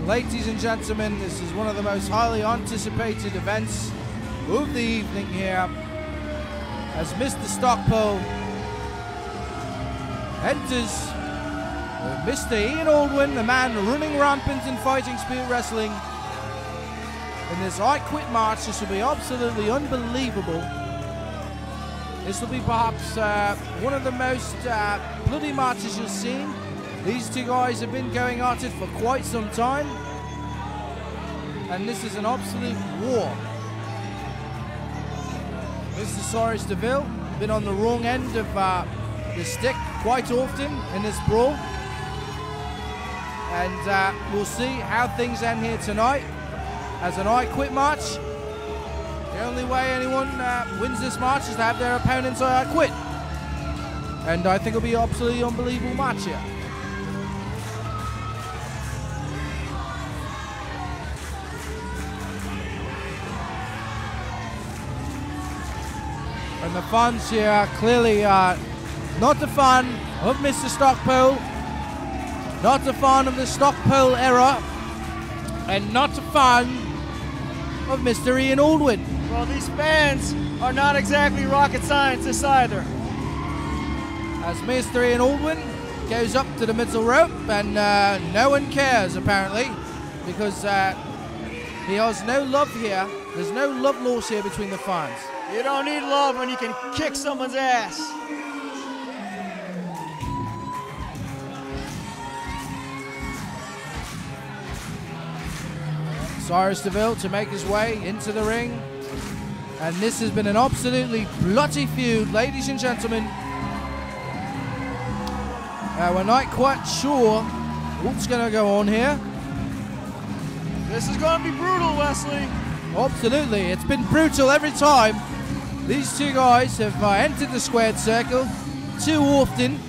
Ladies and gentlemen, this is one of the most highly anticipated events of the evening here, as Mr. Stockpole enters Mr. Ian Aldwin, the man running rampant in Fighting Spirit Wrestling. In this I Quit match, this will be absolutely unbelievable. This will be perhaps one of the most bloody matches you've seen. These two guys have been going at it for quite some time, and this is an absolute war. Mr. Cyrus Deville been on the wrong end of the stick quite often in this brawl, and we'll see how things end here tonight as an I Quit match. The only way anyone wins this match is to have their opponents I Quit, and I think it'll be an absolutely unbelievable match here. And the fans here are clearly not a fan of Mr. Stockpole, not a fan of the Stockpole era, and not a fan of Mr. Ian Aldwin. Well, these fans are not exactly rocket scientists either. As Mr. Ian Aldwin goes up to the middle rope, and no one cares apparently, because he has no love here. There's no love lost here between the fans. You don't need love when you can kick someone's ass. Cyrus Deville to make his way into the ring. And this has been an absolutely bloody feud, ladies and gentlemen. We're not quite sure what's going to go on here. This is going to be brutal, Wesley. Absolutely. It's been brutal every time these two guys have entered the squared circle. Too often,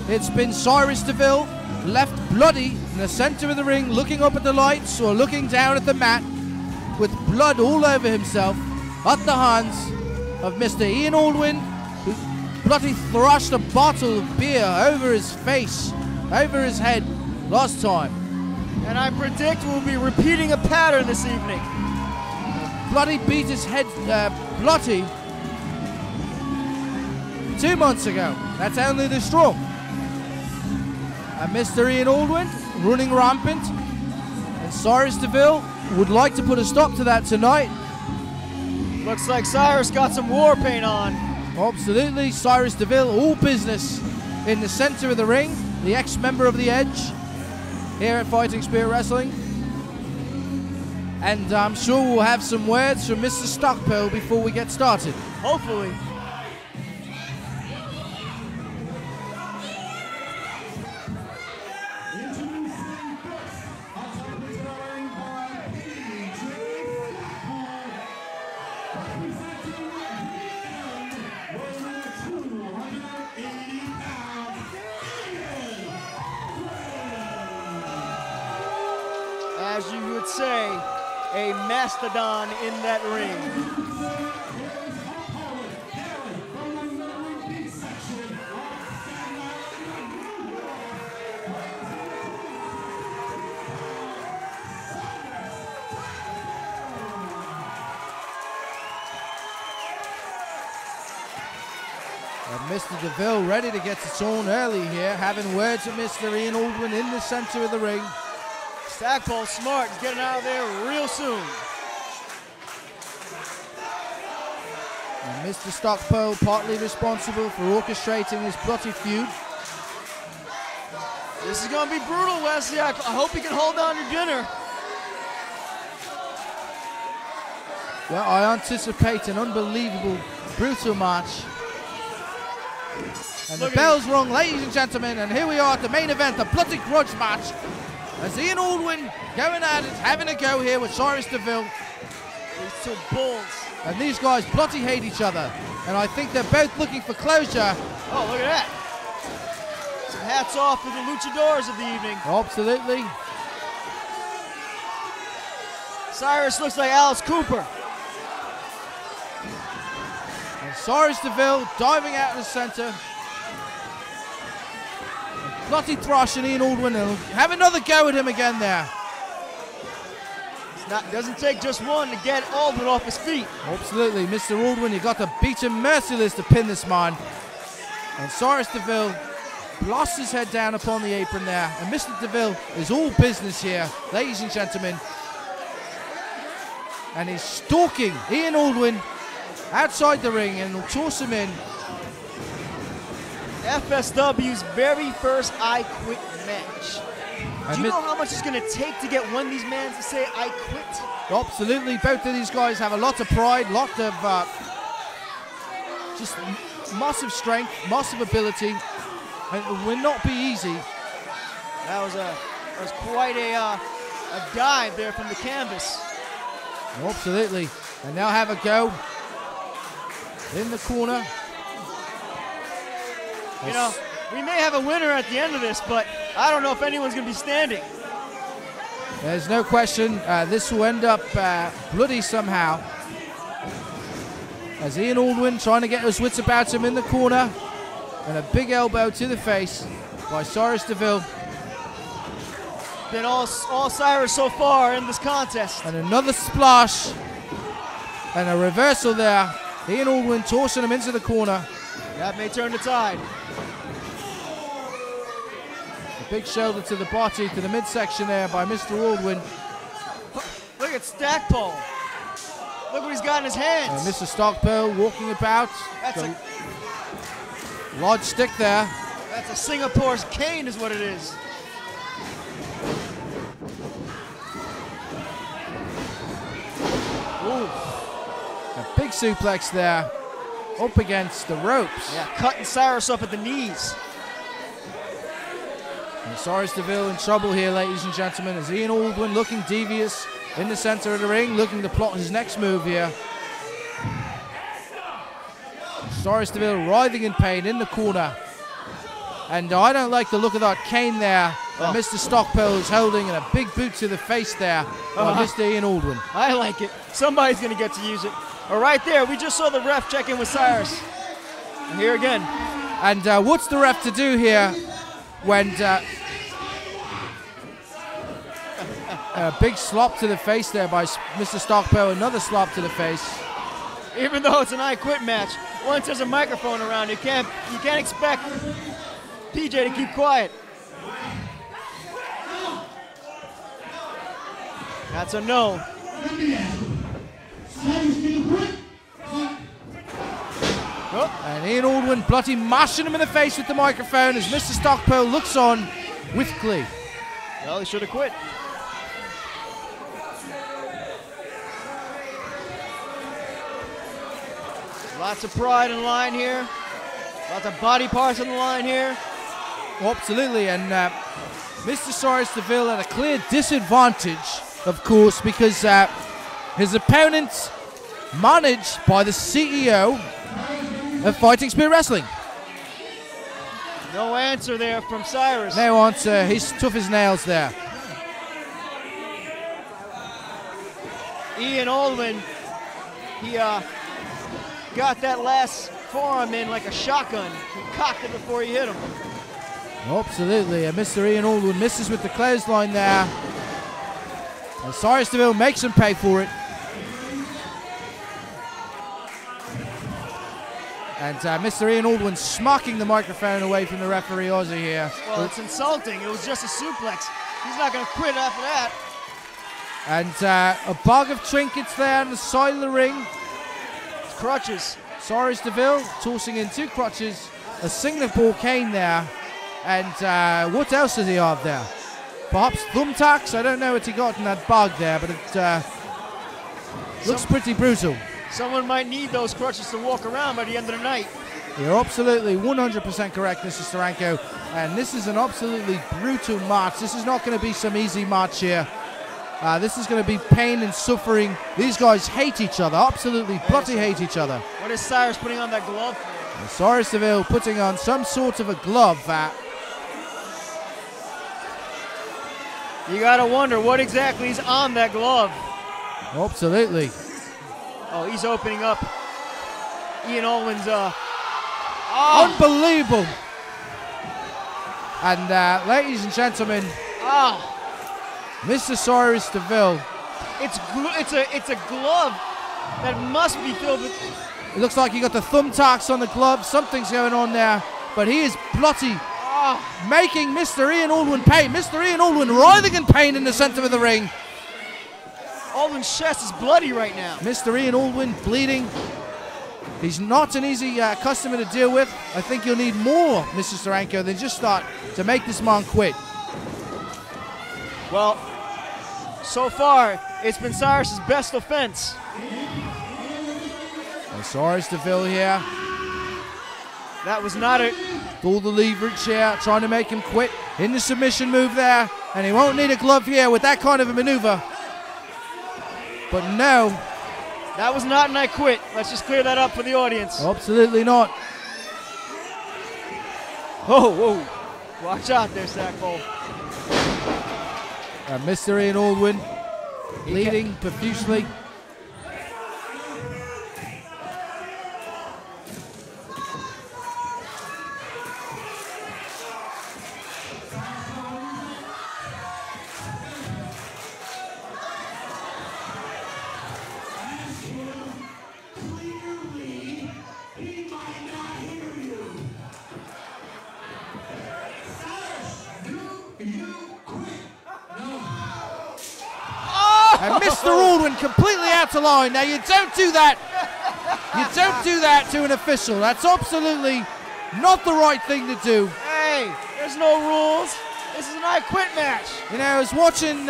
it's been Cyrus Deville left bloody in the center of the ring, looking up at the lights or looking down at the mat with blood all over himself at the hands of Mr. Ian Aldwin, who bloody thrashed a bottle of beer over his face, over his head last time. And I predict we'll be repeating a pattern this evening. Bloody beat his head bloody 2 months ago. That's only the straw. And Mr. Ian Aldwin running rampant, and Cyrus Deville would like to put a stop to that tonight. Looks like Cyrus got some war paint on. Absolutely, Cyrus Deville, all business in the center of the ring, the ex-member of The Edge here at Fighting Spirit Wrestling. And I'm sure we'll have some words from Mr. Stockpole before we get started. Hopefully. As you would say, a mastodon in that ring. And Mr. Deville ready to get it on early here, having words with Mr. Ian Aldwin in the center of the ring. Stackpole smart, he's getting out of there real soon. And Mr. Stockpole partly responsible for orchestrating this bloody feud. This is going to be brutal, Wesley. I hope you can hold down your dinner. Well, I anticipate an unbelievable, brutal match. And the bell's rung, ladies and gentlemen, and here we are at the main event, the bloody grudge match. As Ian Aldwin going at it, having a go here with Cyrus Deville. These two bulls. And these guys bloody hate each other. And I think they're both looking for closure. Oh, look at that. Some hats off to the luchadors of the evening. Absolutely. Cyrus looks like Alice Cooper. And Cyrus Deville diving out of the center. Bloody thrashing Ian Aldwin. Have another go at him again there. Doesn't take just one to get Aldwin off his feet. Absolutely, Mr. Aldwin, you got to beat him merciless to pin this man. And Cyrus Deville blasts his head down upon the apron there. And Mr. Deville is all business here, ladies and gentlemen. And he's stalking Ian Aldwin outside the ring and will toss him in. FSW's very first I Quit match. Do you know how much it's going to take to get one of these men to say I quit? Absolutely. Both of these guys have a lot of pride, lot of just massive strength, massive ability, and it will not be easy. That was quite a dive there from the canvas. Absolutely. And now have a go in the corner. You know, we may have a winner at the end of this, but I don't know if anyone's going to be standing. There's no question this will end up bloody somehow. As Ian Aldwin trying to get his wits about him in the corner. And a big elbow to the face by Cyrus Deville. Been all Cyrus so far in this contest. And another splash. And a reversal there. Ian Aldwin tossing him into the corner. That may turn the tide. A big shoulder to the body, to the midsection there by Mr. Aldwin. Look at Stackpole. Look what he's got in his hands. Mr. Stockpole walking about. That's a large stick there. That's a Singapore's cane is what it is. Ooh. A big suplex there. Up against the ropes. Yeah, cutting Cyrus up at the knees. And Cyrus Deville in trouble here, ladies and gentlemen, as Ian Aldwin looking devious in the center of the ring, looking to plot his next move here. Cyrus Deville writhing in pain in the corner. And I don't like the look of that cane there that Mr. Stockpole is holding, and a big boot to the face there by Mr. Ian Aldwin. I like it. Somebody's going to get to use it. All right there, we just saw the ref check in with Cyrus. And here again. And what's the ref to do here when a big slop to the face there by Mr. Stockpole, another slop to the face. Even though it's an I Quit match, once there's a microphone around, you can't expect PJ to keep quiet. That's a no. Oh. And Ian Aldwin bloody mashing him in the face with the microphone as Mr. Stockpole looks on with glee. Well, he should have quit. Lots of pride in the line here. Lots of body parts in the line here. Absolutely, and Mr. Cyrus Deville at a clear disadvantage, of course, because his opponent's managed by the CEO of Fighting Spirit Wrestling. No answer there from Cyrus. No answer. He's tough as nails there. Ian Aldwin, he got that last forearm in like a shotgun. He cocked it before he hit him. Absolutely. And Mr. Ian Aldwin misses with the clothesline there. And Cyrus Deville makes him pay for it. And Mr. Ian Aldwin smacking the microphone away from the referee Ozzy here. Well, it's insulting. It was just a suplex. He's not going to quit after that. And a bag of trinkets there on the side of the ring. It's crutches. Cyrus Deville tossing in two crutches, a Singapore cane there. And what else does he have there? Perhaps thumbtacks? I don't know what he got in that bag there, but it looks pretty brutal. Someone might need those crutches to walk around by the end of the night. You're absolutely 100% correct, Mr. Steranko. And this is an absolutely brutal match. This is not going to be some easy match here. This is going to be pain and suffering. These guys hate each other, absolutely bloody hate each other. What is Cyrus putting on that glove for? And Cyrus Deville putting on some sort of a glove. You got to wonder what exactly is on that glove. Absolutely. Oh, he's opening up Ian Aldwin's. Unbelievable. And ladies and gentlemen, Mr. Cyrus Deville It's a glove that must be filled with. It looks like he got the thumbtacks on the glove. Something's going on there, but he is bloody, making Mr. Ian Aldwin pay. Mr. Ian Aldwin writhing in pain in the center of the ring. Aldwin's chest is bloody right now. Mr. Ian Aldwin bleeding. He's not an easy customer to deal with. I think you'll need more, Mr. Steranko, than just start to make this man quit. Well, so far, it's been Cyrus's best offense. And Cyrus Deville here. That was not it. All the leverage here, trying to make him quit in the submission move there. And he won't need a glove here with that kind of a maneuver. But no. That was not an I quit. Let's just clear that up for the audience. Absolutely not. Oh, whoa. Watch out there, Stackpole. And Mr. Ian Aldwin bleeding profusely. And Mr. Aldwin completely out of line. Now you don't do that. You don't do that to an official. That's absolutely not the right thing to do. Hey, there's no rules. This is an I quit match. You know, I was watching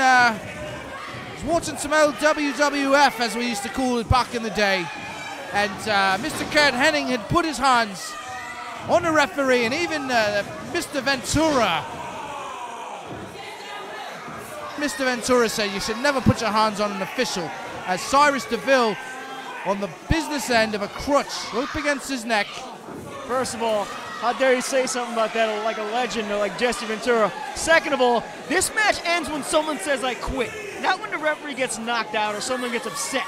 some old WWF, as we used to call it back in the day, and Mr. Kurt Hennig had put his hands on the referee, and even Mr. Ventura. Mr. Ventura said you should never put your hands on an official, as Cyrus Deville on the business end of a crutch up against his neck. First of all, how dare you say something about that like a legend or like Jesse Ventura. Second of all, this match ends when someone says I quit, not when the referee gets knocked out or someone gets upset.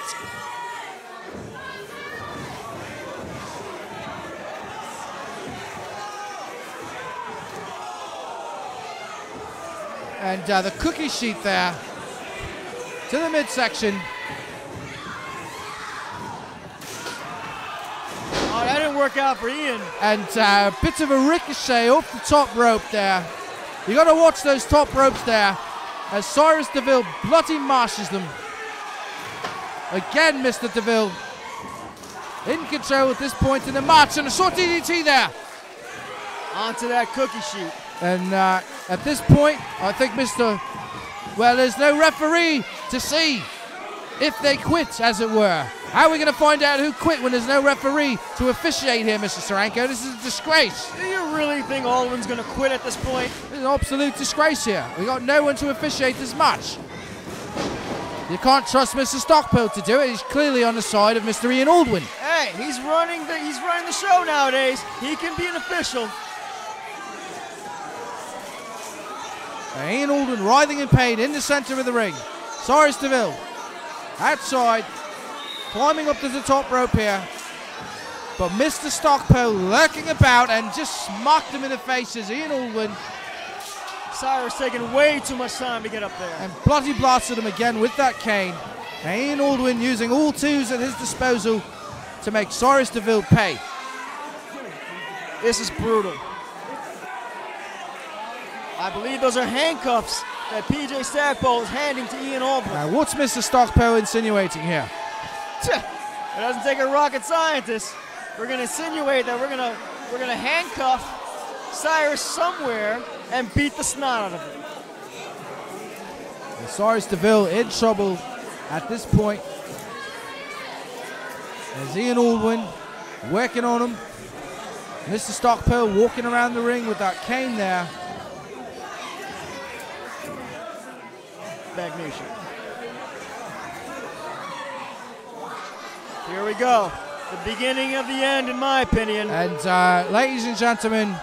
And the cookie sheet there to the midsection. Oh, that didn't work out for Ian. And a bit of a ricochet off the top rope there. You got to watch those top ropes there as Cyrus Deville bloody mashes them. Again, Mr. Deville in control at this point in the match, and a short DDT there. Onto that cookie sheet. And at this point, I think well, there's no referee to see if they quit, as it were. How are we going to find out who quit when there's no referee to officiate here, Mr. Steranko? This is a disgrace. Do you really think Aldwin's going to quit at this point? It's an absolute disgrace here. We got no one to officiate this match. You can't trust Mr. Stockpole to do it. He's clearly on the side of Mr. Ian Aldwin. Hey, he's running the show nowadays. He can be an official. Ian Aldwin writhing in pain in the center of the ring. Cyrus Deville outside, climbing up to the top rope here. But Mr. Stockpole lurking about and just smacked him in the face as Ian Aldwin. Cyrus taking way too much time to get up there. And bloody blasted him again with that cane. And Ian Aldwin using all twos at his disposal to make Cyrus Deville pay. This is brutal. I believe those are handcuffs that PJ Stackpole is handing to Ian Aldwin. Now, what's Mr. Stockpole insinuating here? It doesn't take a rocket scientist. We're going to insinuate that we're going to handcuff Cyrus somewhere and beat the snot out of him. And Cyrus Deville in trouble at this point. As Ian Aldwin working on him. Mr. Stockpole walking around the ring with that cane there. Nation. Here we go. The beginning of the end, in my opinion. And ladies and gentlemen,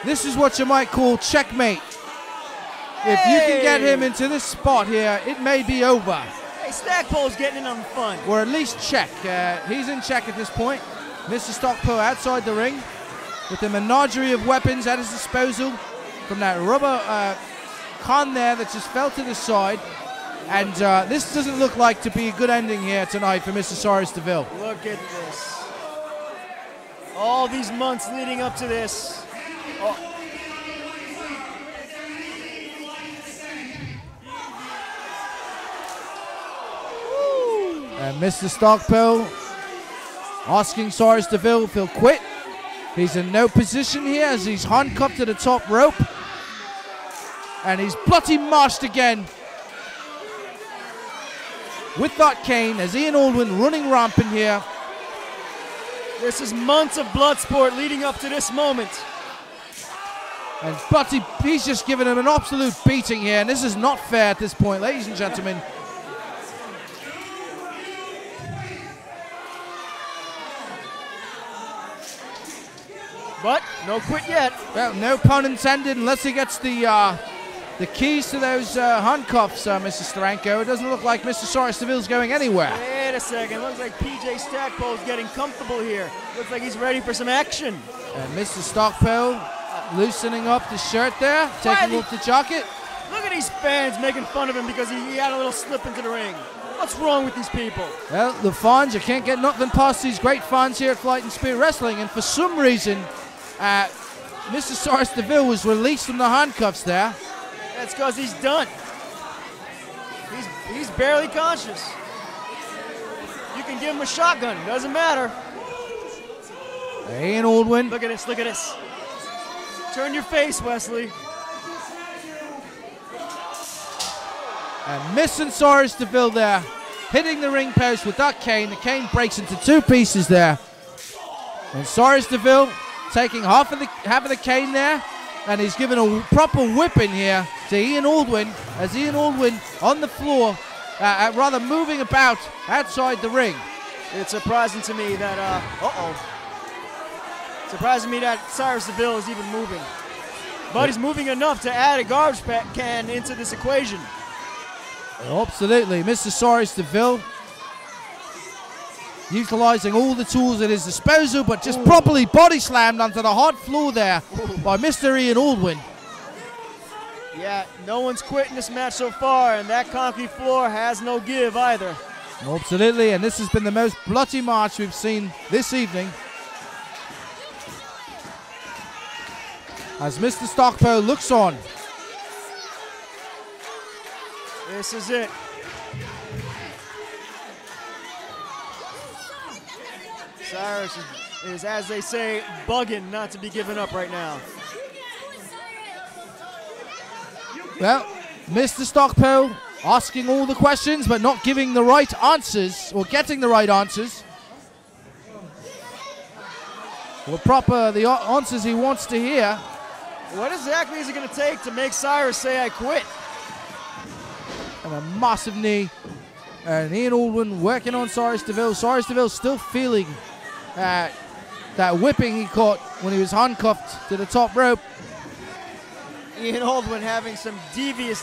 this is what you might call checkmate. Hey. If you can get him into this spot here, it may be over. Hey, Stackpole's getting in on the fun. Or at least check. He's in check at this point. Mr. Stockpole outside the ring with a menagerie of weapons at his disposal from that rubber con there that just fell to the side. And this doesn't look like to be a good ending here tonight for Mr. Cyrus Deville. Look at this. All these months leading up to this. Oh. And Mr. Stockpole asking Cyrus Deville if he'll quit. He's in no position here as he's handcuffed to the top rope. And he's bloody marched again with that cane as Ian Aldwin running rampant here. This is months of blood sport leading up to this moment. And bloody, he's just given him an absolute beating here, and this is not fair at this point, ladies and gentlemen. But no quit yet. Well, no pun intended, unless he gets the keys to those handcuffs, Mr. Steranko. It doesn't look like Mr. Cyrus Deville's going anywhere. Wait a second. Looks like PJ Stackpole's getting comfortable here. Looks like he's ready for some action. And Mr. Stockpole loosening up the shirt there, taking off the jacket. Look at these fans making fun of him because he had a little slip into the ring. What's wrong with these people? Well, the fans, you can't get nothing past these great fans here at Flight and Spear Wrestling, and for some reason, Mr. Cyrus Deville was released from the handcuffs there. That's because he's done. He's barely conscious. You can give him a shotgun, doesn't matter. Ian Aldwin. Look at this, look at this. Turn your face, Wesley. And missing Cyrus Deville there, hitting the ring post with that cane. The cane breaks into two pieces there. And Cyrus Deville taking half of the cane there, and he's given a proper whipping here to Ian Aldwin, as Ian Aldwin on the floor, rather moving about outside the ring. It's surprising to me that, surprising me that Cyrus Deville is even moving. But he's moving enough to add a garbage can into this equation. Absolutely, Mr. Cyrus Deville utilizing all the tools at his disposal, but just properly body slammed onto the hard floor there by Mr. Ian Aldwin. Yeah, no one's quitting this match so far, and that concrete floor has no give either. Absolutely, and this has been the most bloody match we've seen this evening. As Mr. Stockpole looks on. This is it. Cyrus is, as they say, bugging not to be given up right now. Well, Mr. Stockpole asking all the questions but not giving the right answers, or getting the right answers. Or the answers he wants to hear. What exactly is it going to take to make Cyrus say, I quit? And a massive knee. And Ian Aldwin working on Cyrus Deville. Cyrus Deville still feeling that whipping he caught when he was handcuffed to the top rope. Ian Aldwin having some devious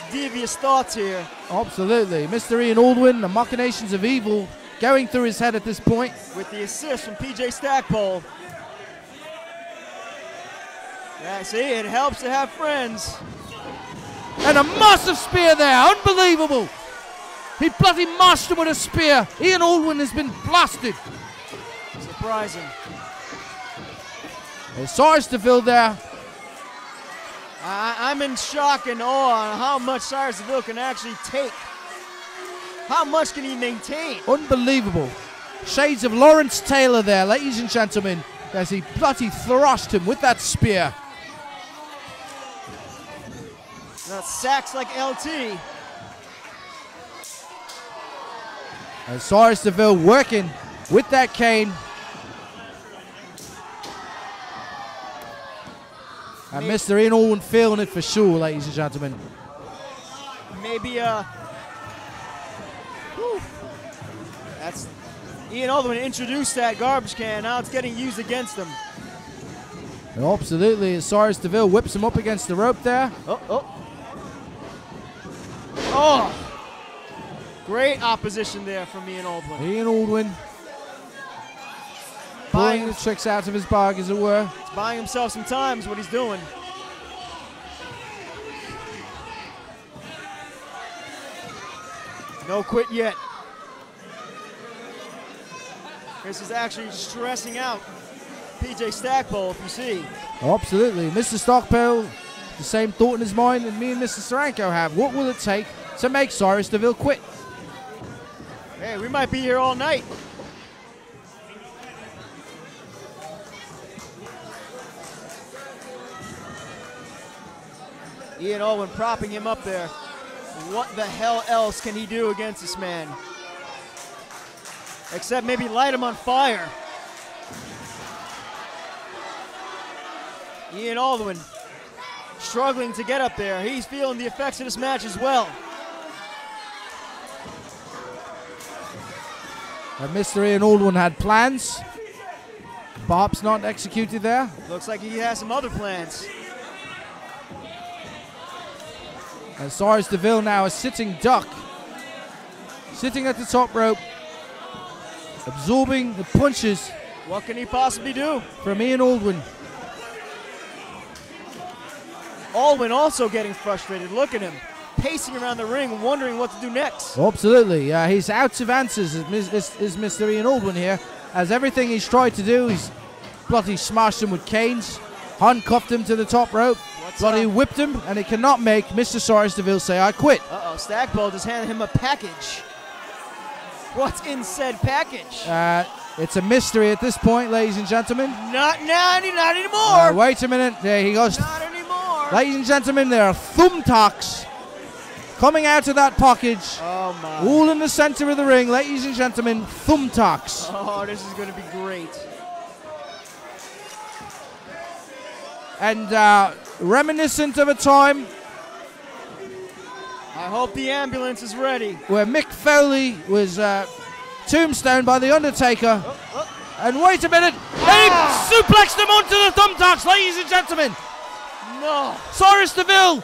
thoughts here. Absolutely. Mr. Ian Aldwin, the machinations of evil going through his head at this point. With the assist from PJ Stackpole. Yeah, see, it helps to have friends. And a massive spear there, unbelievable. He bloody mashed him with a spear. Ian Aldwin has been blasted. Surprising. There's Cyrus Deville there. I'm in shock and awe on how much Cyrus Deville can actually take. How much can he maintain? Unbelievable. Shades of Lawrence Taylor there, ladies and gentlemen, as he bloody thrashed him with that spear. That sacks like LT. And Cyrus Deville working with that cane. And Mr. Ian Aldwin feeling it for sure, ladies and gentlemen. Maybe, that's Ian Aldwin introduced that garbage can. Now it's getting used against him. Absolutely, as Cyrus Deville whips him up against the rope there. Oh! Great opposition there from Ian Aldwin. Ian Aldwin pulling the tricks out of his bag, as it were. He's buying himself some time is what he's doing. No quit yet. This is actually stressing out PJ Stackpole, if you see. Absolutely. Mr. Stockpole, the same thought in his mind that me and Mr. Steranko have. What will it take to make Cyrus Deville quit? Hey, we might be here all night. Ian Aldwin propping him up there. What the hell else can he do against this man? Except maybe light him on fire. Ian Aldwin struggling to get up there. He's feeling the effects of this match as well. And Mr. Ian Aldwin had plans. Perhaps not executed there. Looks like he has some other plans. And Cyrus Deville now a sitting duck. Sitting at the top rope. Absorbing the punches. What can he possibly do? From Ian Aldwin. Aldwin also getting frustrated. Look at him. Pacing around the ring, wondering what to do next. Absolutely. He's out of answers, is Mr. Ian Aldwin here. As everything he's tried to do, he's bloody smashed him with canes. Handcuffed him to the top rope. Bloody whipped him, and it cannot make Mr. Cyrus Deville say, I quit. Uh-oh, Stackpole just handed him a package. What's in said package? It's a mystery at this point, ladies and gentlemen. Not anymore. Wait a minute. There he goes. Not anymore. Ladies and gentlemen, there are thumbtacks coming out of that package. Oh, my. All in the center of the ring, ladies and gentlemen, thumbtacks. Oh, this is going to be great. And reminiscent of a time I hope the ambulance is ready. Where Mick Foley was tombstoned by The Undertaker. And wait a minute, he suplexed him onto the thumbtacks, ladies and gentlemen. No. Cyrus Deville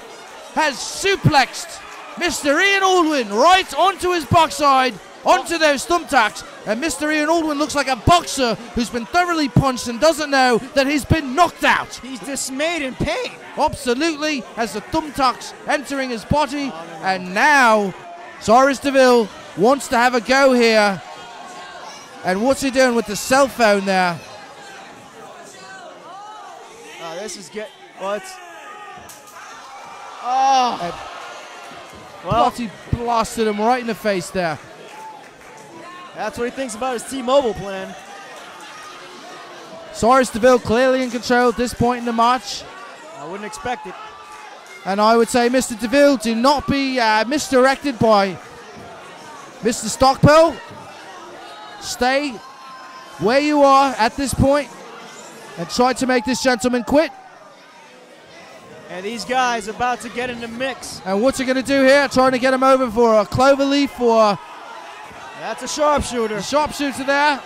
has suplexed Mr. Ian Aldwin right onto his backside, onto those thumbtacks. And Mr. Ian Aldwin looks like a boxer who's been thoroughly punched and doesn't know that he's been knocked out. He's dismayed in pain. Absolutely, as the thumbtacks entering his body. And now Cyrus Deville wants to have a go here. And what's he doing with the cell phone there? Oh, this is what? Oh. Well, he blasted him right in the face there. That's what he thinks about his T-Mobile plan. Cyrus Deville clearly in control at this point in the match. I wouldn't expect it. And I would say, Mr. Deville, do not be misdirected by Mr. Stockpole. Stay where you are at this point and try to make this gentleman quit. And these guys about to get in the mix. And what's he going to do here? Trying to get him over for a cloverleaf or... That's a sharpshooter. The sharpshooter there.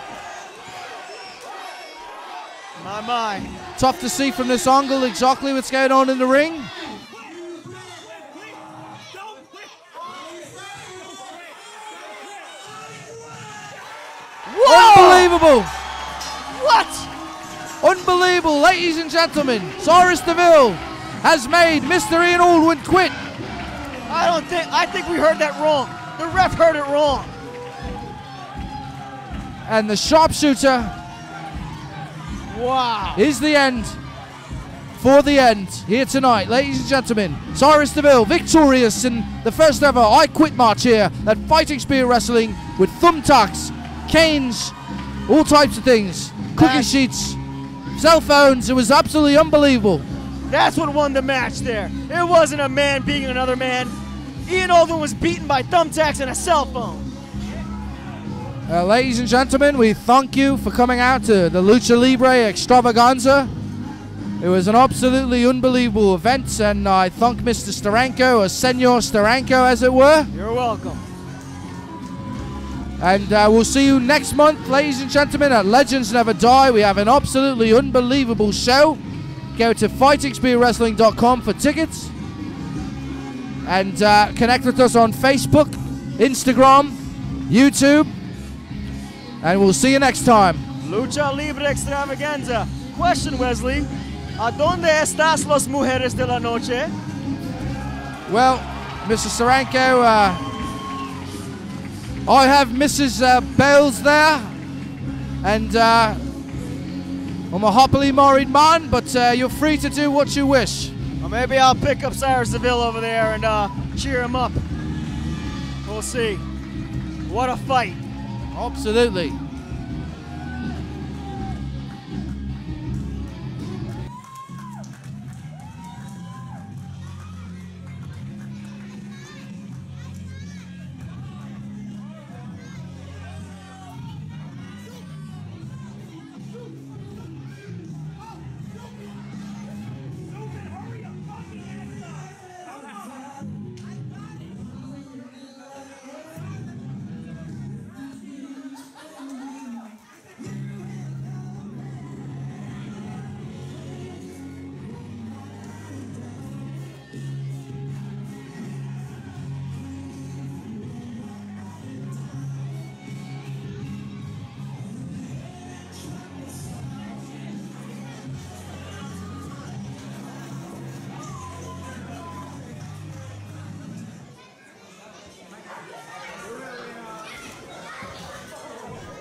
My. Tough to see from this angle exactly what's going on in the ring. Whoa! Unbelievable. What? Unbelievable, ladies and gentlemen. Cyrus Deville has made Mr. Ian Aldwin quit. I think we heard that wrong. The ref heard it wrong. And the sharpshooter is the end for the end here tonight, ladies and gentlemen. Cyrus Deville victorious in the first ever I Quit match here at Fighting Spear Wrestling with thumbtacks, canes, all types of things, cookie sheets, cell phones. It was absolutely unbelievable. That's what won the match there. It wasn't a man beating another man. Ian Aldwin was beaten by thumbtacks and a cell phone. Ladies and gentlemen, we thank you for coming out to the Lucha Libre Extravaganza. It was an absolutely unbelievable event, and I thank Mr. Steranko, or Senor Steranko as it were. You're welcome. And we'll see you next month, ladies and gentlemen, at Legends Never Die. We have an absolutely unbelievable show. Go to FightingSpearWrestling.com for tickets. And connect with us on Facebook, Instagram, YouTube. And we'll see you next time. Lucha Libre Extravaganza. Question, Wesley. ¿A dónde estás las mujeres de la noche? Well, Mr. Steranko, I have Mrs. Bales there, and I'm a happily married man, but you're free to do what you wish. Well, maybe I'll pick up Cyrus Deville over there and cheer him up. We'll see. What a fight. Absolutely.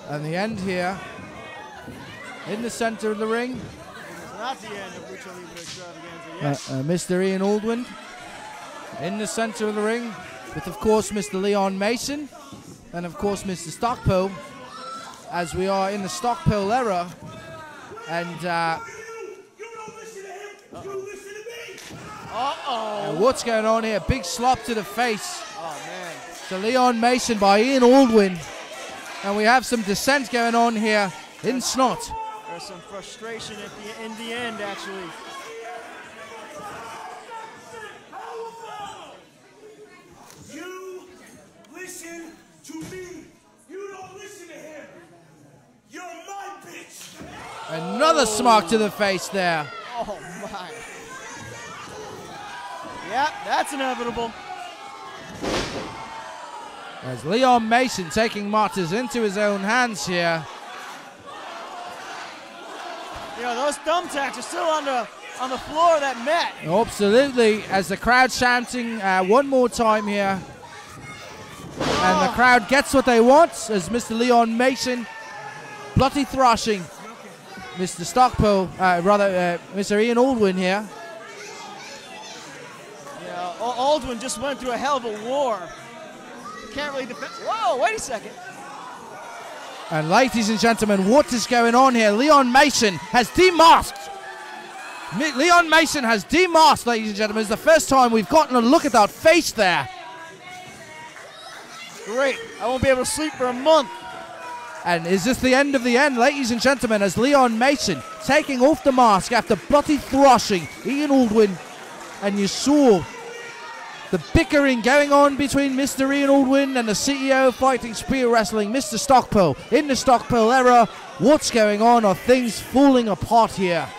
And the end here, in the center of the ring. It's not the end of Lucha Libre Extravaganza, yes. Mr. Ian Aldwin in the center of the ring, with of course Mr. Leon Mason, and of course Mr. Stockpole, as we are in the Stockpole era. And what's going on here? Big slap to the face. Oh man. To Leon Mason by Ian Aldwin. And we have some dissent going on here in Snot. There's some frustration in the end, actually. You listen to me. You don't listen to him. You're my bitch. Another smack to the face there. Oh my. Yeah, that's inevitable. As Leon Mason taking matters into his own hands here. You know, those thumbtacks are still on the floor of that mat. Absolutely, as the crowd chanting one more time here. And the crowd gets what they want as Mr. Leon Mason bloody thrashing Mr. Stockpole, Mr. Ian Aldwin here. Yeah, Aldwin just went through a hell of a war. Can't really defend. Whoa, wait a second. And ladies and gentlemen, what is going on here? Leon Mason has demasked. Leon Mason has demasked, ladies and gentlemen. It's the first time we've gotten a look at that face there. Great. I won't be able to sleep for a month. And is this the end of the end, ladies and gentlemen, as Leon Mason taking off the mask after bloody thrashing Ian Aldwin. And you saw the bickering going on between Mr. Ian Aldwin and the CEO of Fighting Spear Wrestling, Mr. Stockpole. In the Stockpole era, what's going on? Are things falling apart here?